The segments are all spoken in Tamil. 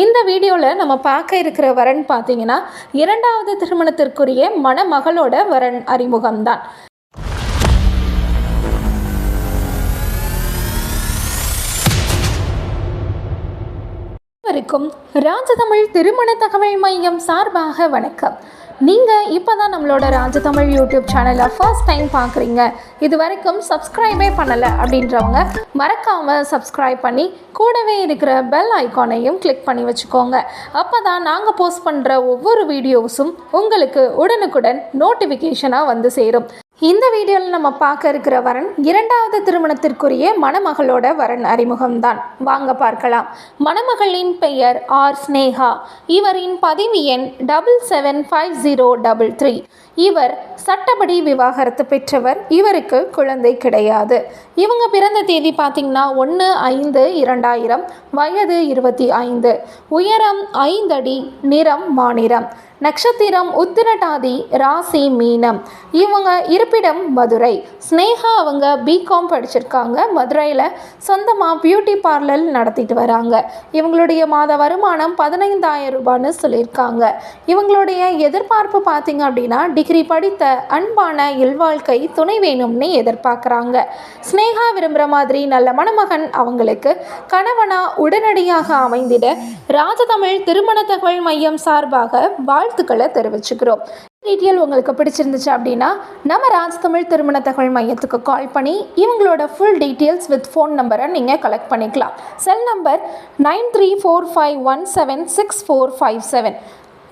இந்த வீடியோவில் நம்ம பார்க்க இருக்கிற வரன் பார்த்தீங்கன்னா இரண்டாவது திருமணத்திற்குரிய மணமகளோட வரன் அறிமுகம்தான். வரைக்கும் ராஜதமிழ் திருமண தகவல் மையம் சார்பாக வணக்கம். நீங்கள் இப்போ தான் நம்மளோட ராஜதமிழ் யூடியூப் சேனலை ஃபர்ஸ்ட் டைம் பார்க்குறீங்க, இது வரைக்கும் சப்ஸ்கிரைபே பண்ணலை அப்படின்றவங்க மறக்காமல் சப்ஸ்கிரைப் பண்ணி கூடவே இருக்கிற பெல் ஐக்கானையும் கிளிக் பண்ணி வச்சுக்கோங்க. அப்போ தான் நாங்கள் போஸ்ட் பண்ணுற ஒவ்வொரு வீடியோஸும் உங்களுக்கு உடனுக்குடன் நோட்டிஃபிகேஷனாக வந்து சேரும். இந்த வீடியோவில் நம்ம பார்க்க இருக்கிற வரன் இரண்டாவது திருமணத்திற்குரிய மணமகளோட வரன் அறிமுகம்தான். வாங்க பார்க்கலாம். மணமகளின் பெயர் ஆர் ஸ்னேகா. இவரின் பதிவு எண் 775033. இவர் சட்டப்படி விவாகரத்து பெற்றவர். இவருக்கு குழந்தை கிடையாது. இவங்க பிறந்த தேதி பார்த்திங்கன்னா 1/5/2000, வயது 25, உயரம் 5 அடி, நிறம் மாநிறம், நட்சத்திரம் உத்திரட்டாதி, ராசி மீனம். இவங்க இருப்பிடம் மதுரை. ஸ்னேகா அவங்க பிகாம் படிச்சிருக்காங்க. மதுரையில் சொந்தமாக பியூட்டி பார்லர் நடத்திட்டு வராங்க. இவங்களுடைய மாத வருமானம் 15,000 ரூபான்னு சொல்லியிருக்காங்க. இவங்களுடைய எதிர்பார்ப்பு பார்த்திங்க அப்படின்னா டிகிரி படித்த அன்பான இல்வாழ்க்கை துணை வேணும்னு எதிர்பார்க்குறாங்க. ஸ்னேகா விரும்புகிற மாதிரி நல்ல மணமகன் அவங்களுக்கு கணவனா உடனடியாக அமைந்திட ராஜதமிழ் திருமண தகவல் மையம் சார்பாக வாழ்த்துக்களை தெரிவிச்சுக்கிறோம். டீட்டெயில் உங்களுக்கு பிடிச்சிருந்துச்சு அப்படின்னா நம்ம ராஜதமிழ் திருமண தகவல் மையத்துக்கு கால் பண்ணி இவங்களோட ஃபுல் டீட்டெயில்ஸ் வித் ஃபோன் நம்பரை நீங்கள் கலெக்ட் பண்ணிக்கலாம். Cell number 9345176457.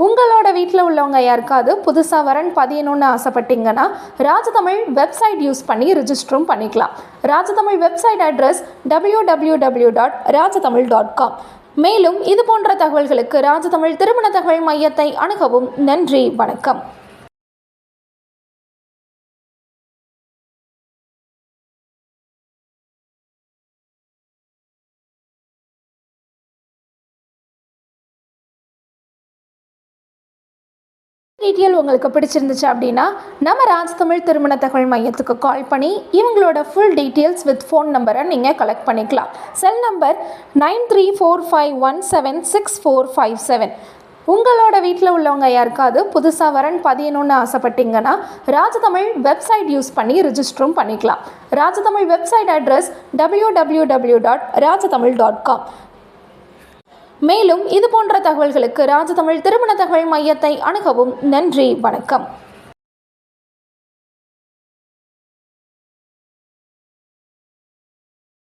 உங்களோட வீட்டில் உள்ளவங்க யாருக்காவது புதுசாக வரன் பதியணும்னு ஆசைப்பட்டீங்கன்னா ராஜதமிழ் வெப்சைட் யூஸ் பண்ணி ரிஜிஸ்டரும் பண்ணிக்கலாம். Rajatamil website address www.rajathamil.com. மேலும் இது போன்ற தகவல்களுக்கு ராஜதமிழ் திருமண தகவல் மையத்தை அணுகவும். நன்றி, வணக்கம். டீட்டெயில் உங்களுக்கு பிடிச்சிருந்துச்சு அப்படின்னா நம்ம ராஜதமிழ் திருமண தகவல் மையத்துக்கு கால் பண்ணி இவங்களோட ஃபுல் டீட்டெயில்ஸ் வித் ஃபோன் நம்பரை நீங்கள் கலெக்ட் பண்ணிக்கலாம். Cell number 9345176457. உங்களோட வீட்டில் உள்ளவங்க யாருக்காவது புதுசாக வரன் பதியணும்னு ஆசைப்பட்டீங்கன்னா ராஜதமிழ் வெப்சைட் யூஸ் பண்ணி ரிஜிஸ்டரும் பண்ணிக்கலாம். Rajatamil website address www.rajathamil.com. மேலும் இது போன்ற தகவல்களுக்கு ராஜதமிழ் திருமண தகவல் மையத்தை அணுகவும். நன்றி, வணக்கம்.